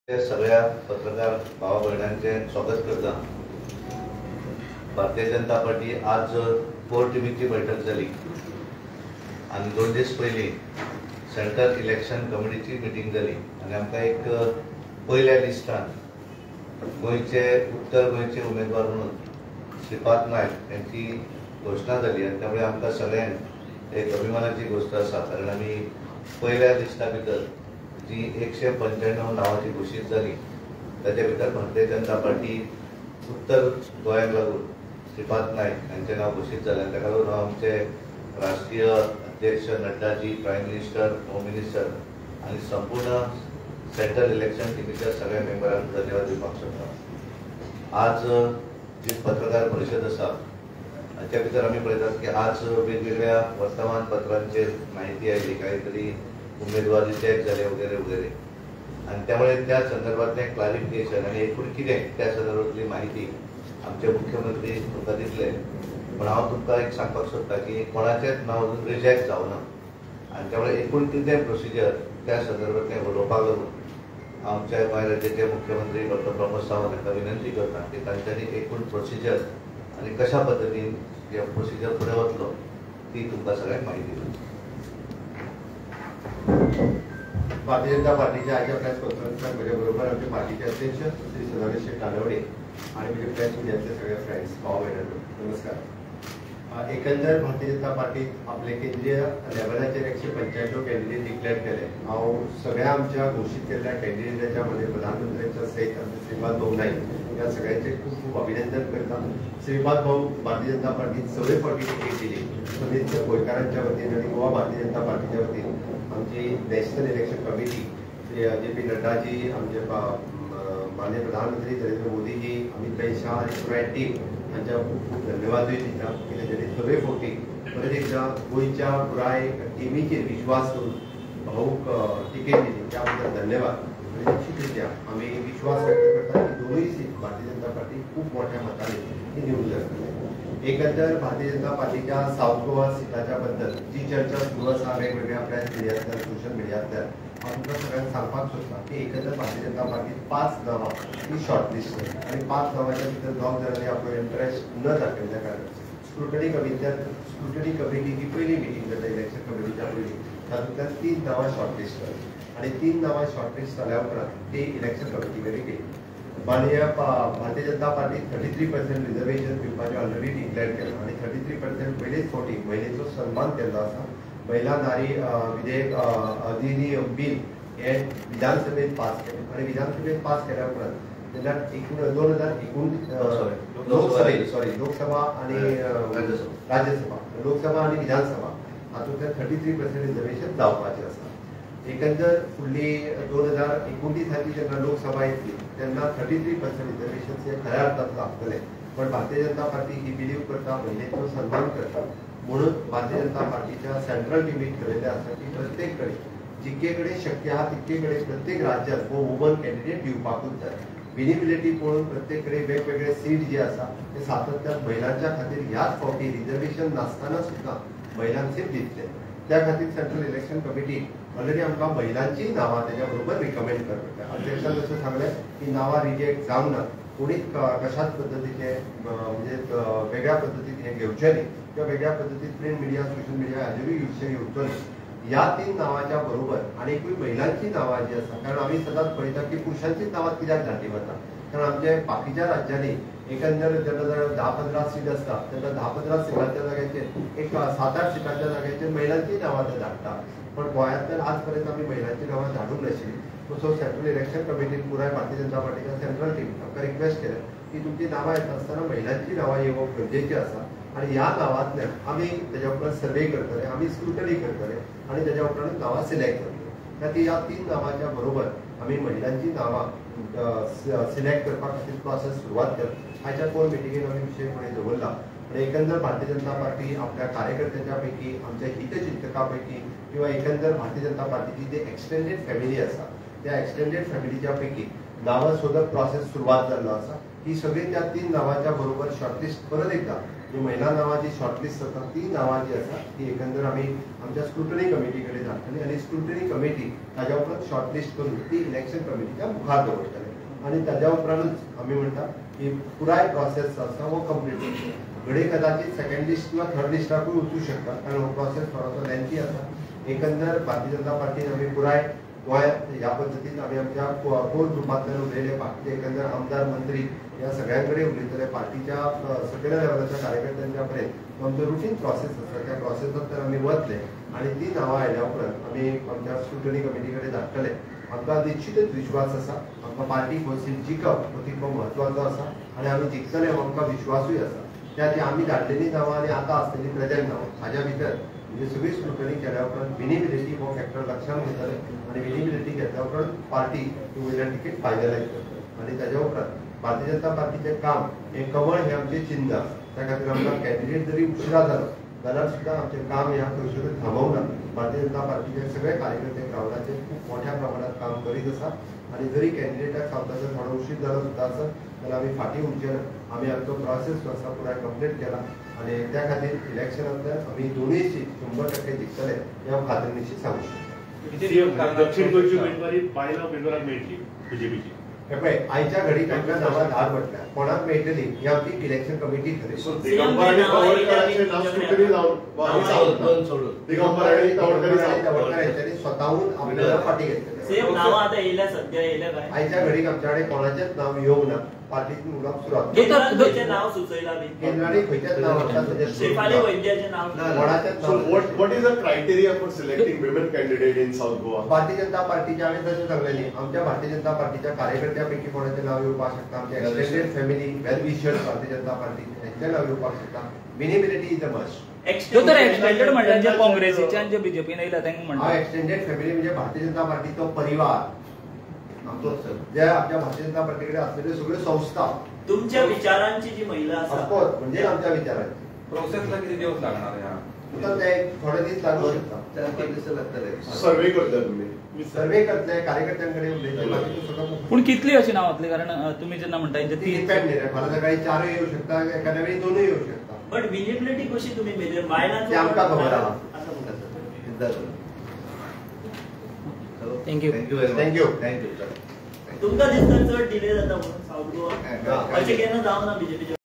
सगळ्या पत्रकार भावा भयणांचे स्वागत करता। भारतीय जनता पार्टी आज कोर टीमीची बैठक झाली आणि 2 दिवस पयलीं सेंट्रल इलेक्शन कमिटीची मीटिंग झाली आणि आमकां एक पहिल्या लिस्टान गोंयचे उत्तर गोंयचे उमेदवार म्हणून श्रीपाद नायक यांची घोषणा झाली आणि त्यामुळे आमकां सगळ्यांक एक अभिमानाची गोष्ट आसा, कारण आमी पहिल्या लिस्टा भितर जी 195 नावांची घोषित झाली ताचे भितर भारतीय जनता पार्टी उत्तर गोंयाक लागून श्रीपाद नायक यांचे नाव घोषित झाले। ताका लागून आमचे राष्ट्रीय अध्यक्ष Naddaji, prime minister, home minister आणि संपूर्ण सेंट्रल इलेक्शन टीमीच्या सगळ्या मेंबरांक धन्यवाद दिवपाक सोदता। आज जी पत्रकार परिशद आसा हाच्या भितर आमी पळयतात की आज वेगवेगळ्या वर्तमानपत्रांचेर माहिती आयली, काहीतरी उमेदवार रिजेक्ट झाले वगैरे वगैरे, आणि त्यामुळे त्या संदर्भातले क्लॅरिफिकेशन आणि एकूण कितें त्या संदर्भातली माहिती आमचे मुख्यमंत्री तुमकां दितले। पण हांव तुमकां एक सांगपाक सोदता की कोणाचेंच नांव अजून रिजेक्ट जावना आणि त्यामुळे एकूण कितें प्रोसिजर त्या संदर्भातले उलोवपाक लागून आमच्या गोंय राज्याचे मुख्यमंत्री डॉ. प्रमोद सावंत हांकां विनंती करता की तांच्यांनी एकूण प्रोसिजर आणि कशा पद्दतीन हे प्रोसिजर फुडें वतलो ती तुमकां सगळ्यांक म्हायती दितली। भारतीय जनता पार्टीच्या आजच्या प्रेस कॉन्फरन्सात माझ्या बरोबर आमचे पार्टीचे अध्यक्ष श्री सदानंद शेठ कानवडे आणि माझे प्रेस मिडियातले सगळे फ्रेंड्स भाव बहिणांनो नमस्कार। एकंदर भारतीय जनता पार्टीत आपले केंद्रीय लेवलाचेर 195 कॅन्डिडेट डिक्लेअर केले। हांव सगळ्या आमच्या घोषित केलेल्या कॅन्डिडेटाच्या मध्ये प्रधानमंत्र्यांच्या सहित आमचे श्रीपाद भाऊ नाईक या सगळ्यांचे खूप खूप अभिनंदन करता। श्रीपाद भाऊ भारतीय जनता पार्टीत 6 फावटी तिकेट दिली, सुनील गोयकारांच्या वतीन आणि गोवा भारतीय जनता पार्टीच्या वतीन आमची national election committee J P नड्डाजी, आमचे माननीय प्रधानमंत्री नरेंद्र मोदीजी, अमित भाई शाह आणि पुराय टीम हांच्या खूप खूप धन्यवादूय दिता की तेणी 6 फावटी परत एकदा गोंयच्या पुराय टिमीचेर विश्वास करून भाऊक तिकेट दिली, त्या बद्दल धन्यवाद। आणि निश्चितरित्या आम्ही विश्वास व्यक्त करता की दोनूय सीट भारतीय जनता पार्टी खूप मोठ्या मताने ती निवडून जातली। एकंदर भारतीय जनता पार्टीच्या साऊथ गोवा सीटाच्या बद्दल जी चर्चा सुरू आसा वेगवेगळ्या प्रेस मिडियांतल्यान, सोशल मिडियांतल्यान, हांव तुमकां सगळ्यांक सांगपाक सोदता की एकंदर भारतीय जनता पार्टीत 5 नांवां ही शॉर्टलिस्ट केली आणि 5 नांवांच्या भितर 2 जाणांनी आपलो इंटरेस्ट न दाखयल्या कारणान स्क्रुटनी कमिटीची पहिली मिटींग जाता इलेक्शन कमिटीच्या पयलीं तातूंतल्यान 3 नांवां शॉर्टलिस्ट केली आणि 3 नांवां शॉर्टलिस्ट जाल्या उपरांत ती इलेक्शन कमिटी कडेन गेली। माननीय भारतीय जनता पार्टी 33% रिजर्वेशन दिवपाचें ऑलरेडी डिक्लेअर केलां आणि 33% पयलेच फावटी महिलेचो सन्मान केल्लो आसा। महिला नारी विधेयक अधिनियम बिल हे विधानसभेत पास केलें आणि विधानसभेत पास केल्या उपरांत जेन्ना 2019 लोकसभा आणि राज्यसभा, लोकसभा आणि विधानसभा हातूंतल्यान 33% रिजर्वेशन जावपाचें आसा। एकंदर फुडली 2029 हाची जेन्ना लोकसभा येतली तेन्ना 33% रिजर्वेशन हे खऱ्या अर्थान लागतले। पण भारतीय जनता पार्टी ही बिलीव करता, महिलेचो सन्मान करता, म्हणून भारतीय जनता पार्टीच्या सेंट्रल टीमीत ठरयिल्लें आसा की प्रत्येक कडेन जितके कडेन शक्य आहा तितके कडेन प्रत्येक राज्यांत हो वुमन कॅन्डिडेट दिवपाकूच जाय। विनिबिलिटी पळोवन प्रत्येक कडेन वेगवेगळे सीट जे आसा ते सातत्यान महिलांच्या खातीर ह्याच फावटी रिजर्वेशन नासतना सुद्दां महिलांक सीट दितले। त्या खातीर सेंट्रल इलेक्शन कमिटी ऑलरेडी आमकां महिलांची नांवां तेच्या बरोबर रिकमेंड करता। अध्यक्षान जसं सांगलें की नांवां रिजेक्ट जावंक ना, कोणीच कशाच पद्दतीचे म्हणजे वेगळ्या पद्दतीन हे घेवचे न्ही किंवा वेगळ्या पद्दतीन प्रिंट मिडिया, सोशल मिडिया हाजेरूय विशय येवचो न्ही। ह्या 3 नांवांच्या बरोबर आनीकूय महिलांची नांवां जी आसा, कारण आमी सदांच पळयता की पुरुषांचीच नांवां कित्याक धाडली वता, कारण आमच्या बाकीच्या राज्यांनी एकंदर जेन्ना 10-15 सीट आसता तेन्ना 10-15 सीटांच्या जाग्याचेर एक 7-8 सीटांच्या जाग्याचेर महिलांची नांवां ते धाडटा। पण गोंयांतल्यान आज पर्यंत आमी महिलांची नांवां धाडूंक नाशिल्ली। सो सेंट्रल इलेक्शन कमिटीन पुराय भारतीय जनता पार्टीच्या सेंट्रल टीम आमकां रिक्वेस्ट केलें की तुमची नांवां येता आसतना महिलांची नांवां येवप गरजेची आसा आणि ह्या नांवांतल्यान आमी तेच्या उपरांत सर्वे करतले, आमी स्क्रुटनी करतले आणि तेच्या उपरांत नांवां सिलेक्ट करतले। खातीर ह्या 3 नांवांच्या बरोबर आमी महिलांची नांवां सिलेक्ट करपा खातीर प्रोसेस सुरवात केला। हाच्या कोर मिटिंगेन आमी विशयपणे दवरला आणि एकंदर भारतीय जनता पार्टी आपल्या कार्यकर्त्यांच्या पैकी, आमच्या हितचिंतकां पैकी किंवा एकंदर भारतीय जनता पार्टीची जी एक्सटेंडेड फॅमिली आसा त्या एक्सटेंडेड फॅमिलीच्या पैकी नावां सोदप प्रोसेस सुरवात जाल्लो आसा. ही सगळी त्या 3 नावांच्या बरोबर शॉर्टलिस्ट परत एकदा जी महिला नावाची शॉर्टलिस्ट जाता ती नावां जी आसा ती एकंदर आमी आमच्या स्क्रुटनी कमिटी कडेन धाडटली आनी स्क्रुटनी कमिटी ताज्या उपरांत शॉर्टलिस्ट करून ती इलेक्शन कमिटीच्या मुखार दवरतले आनी ताज्या उपरांतूच आमी म्हणटा की पुराय प्रोसेस आसा हो कंप्लीट करतलो. घडये कदाचित सेकंड लिस्ट किंवा थर्ड लिस्टाकूय वचूं शकता कारण हो प्रोसेस थोडोसो लेंथी आसा. एकंदर भारतीय जनता पार्टीन आमी पुराय गोंयांत ह्या पद्दतीन आमी आमच्या कोर ग्रुपांतल्यान उलयले. बाकीचे एकंदर आमदार मंत्री ह्या सगळ्यांकडे उलयतले. पार्टीच्या सगळ्या लेवलाच्या कार्यकर्त्यांच्या पर्यंत आमचो रुटीन प्रोसेस आसा त्या प्रोसेसांत तर आमी वतले आनी ती नांवां आयल्या उपरांत आमी आमच्या स्क्रुटनी कमिटी कडेन धाडटले. आमकां निश्चितच विश्वास आसा आमकां पार्टी सीट जिखप हो तितलो म्हत्वाचो आसा आनी आमी जिखतले हो आमकां विश्वासूय आसा. त्या आमी धाडलेली नांवां आनी आतां आसलेली प्रेझेंट नांवां हाज्या भितर म्हणजे सगळी स्क्रुटनी केल्या उपरांत विनिबिलिटी हो फॅक्टर लक्षांत घेतले आनी विनिबिलिटी घेतल्या उपरांत party two wheeler ticket finalise करतली आनी ताज्या उपरांत भारतीय जनता पार्टीचें काम हे कमळ हे आमचें चिन्ह आसा. त्या खातीर आमकां कॅन्डिडेट जरी उशिरा जालो जाल्यार सुद्दां आमचें काम ह्या खंयसरूच थांबवना. भारतीय जनता पार्टीचे सगळे कार्यकर्ते ग्रावंडाचेर खूब मोठ्या प्रमाणात काम करीत आसात आनी जरी कॅन्डिडेटाक सावताचो थोडो उशीर जालो सुद्दां आसत जाल्यार आमी फाटीं उरचे ना. आमी आमचो प्रोसेस जो आसा पुराय कंप्लीट केला आनी त्या खातीर इलेक्शनांतल्यान आमी दोनूय सीट 100% जिखतले हें हांव खात्रीनिशी सांगू शकता. दक्षिण गोंयची उमेदवारी बायलां उमेदवाराक मेळटली बीजेपीची. हे पळय आयच्या घडीक आमकां नांवां धाड म्हटल्यार कोणाक मेळटली ही आमची इलेक्शन कमिटी थारायतली. दिगंबर आनी तवडकरांचें नांव स्क्रुटनी जावन सोडून दिगंबर आनी तवडकर यांच्यानी स्वताहून आपल्याला फाटी घेतलेली. सेम नाव आता येयल्या सध्या येयल्या काय आयच्या घडीक आमच्या कडेन कोणाचेच नांव येवंक ना. पार्टीतून उलोवप सुरवात केंद्राचे नाव सुचयला बी केंद्रांनी खंयचेच नांव आमकां सजेस्ट शेफाली वैद्याचे नाव कोणाचेच So नांव what is the criteria for selecting women candidate in South Goa? Bharatiya Janata पार्टीच्या हांवें जशें सांगलेली आमच्या भारतीय जनता पार्टीच्या कार्यकर्त्या पैकी कोणाचें नांव येवपाक शकता. आमच्या एक्सटेंडेड फॅमिली वेल विशर्स भारतीय जनता पार्टी हेंचें नांव येवपाक शकता. विनिबिलिटी इज अ मस्ट. एक्सटेंडेड म्हणजे जे काँग्रेसीचे आणि जे बीजेपीन येयला तांकां हा म्हणटा एक्सटेंडेड फॅमिली म्हणजे भारतीय जनता पार्टीचो परिवार आमचो जे आमच्या भारतीय जनता पार्टी कडेन आसलेल्यो सगळ्यो संस्था तुमच्या विचारांची जी महिला आसा ऑफकोर्स म्हणजे आमच्या विचारांची प्रोसेसला किती दिवस लागणार ह्या तुका ते थोडे दीस लागू शकता. 4-5 दिवस लागतले. सर्वे करता तुम्ही. सर्वे करतले कार्यकर्त्यांकडे उलयतले बाकीचे सगळं पूण कितली अशी नांवातली कारण तुम्ही जेन्ना म्हणटा ती ती डिपेंड न्ही रे. फाल्यां सकाळी 4 येवं शकता एखाद्या वेळी 2 येवं शकता. बट विनिबिलिटी कशी तुम्ही मेजर बायलांचो ते आमकां खबर आहा. असं म्हणतात. Thank you. Thank you very Thank you. Thank you. तुमकां दिसता चड डिले जाता म्हणून साऊथ गोवा अशें केन्ना जावना बीजेपीच्या